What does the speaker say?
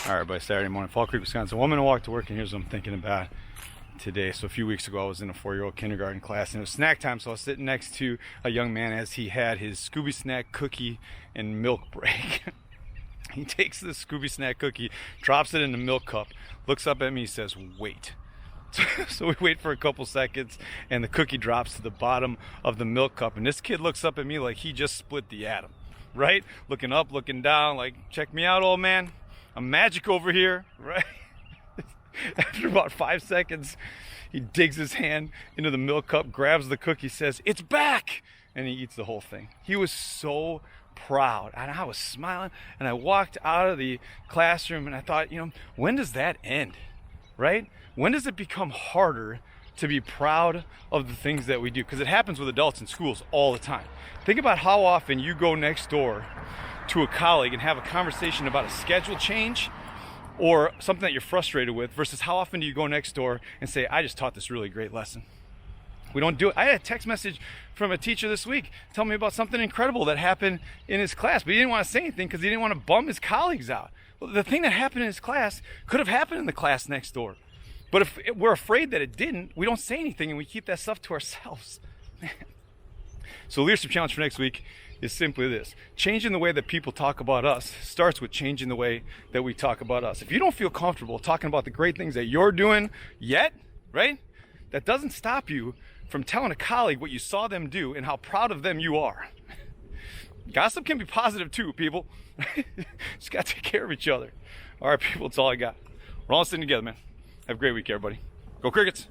All right, by Saturday morning, Fall Creek, Wisconsin. Woman, I walk to work, and here's what I'm thinking about today. So a few weeks ago, I was in a 4-year-old kindergarten class, and it was snack time. So I was sitting next to a young man as he had his Scooby Snack cookie and milk break. He takes the Scooby Snack cookie, drops it in the milk cup, looks up at me, says, "Wait." So we wait for a couple seconds, and the cookie drops to the bottom of the milk cup. And this kid looks up at me like he just split the atom, right? Looking up, looking down, like, "Check me out, old man. I'm magic over here," right? After about 5 seconds, he digs his hand into the milk cup, grabs the cookie, says, "It's back!" And he eats the whole thing. He was so proud, and I was smiling, and I walked out of the classroom, and I thought, when does that end, right? When does it become harder to be proud of the things that we do? Because it happens with adults in schools all the time. Think about how often you go next door to a colleague and have a conversation about a schedule change or something that you're frustrated with, versus how often do you go next door and say, "I just taught this really great lesson." We don't do it. I had a text message from a teacher this week telling me about something incredible that happened in his class, but he didn't want to say anything because he didn't want to bum his colleagues out. Well, the thing that happened in his class could have happened in the class next door. But if we're afraid that it didn't, we don't say anything and we keep that stuff to ourselves. Man. So leadership challenge for next week is simply this: changing the way that people talk about us starts with changing the way that we talk about us. If you don't feel comfortable talking about the great things that you're doing yet, right? That doesn't stop you from telling a colleague what you saw them do and how proud of them you are. Gossip can be positive too, people. Just got to take care of each other. All right, people, that's all I got. We're all sitting together, man. Have a great week, everybody. Go Crickets.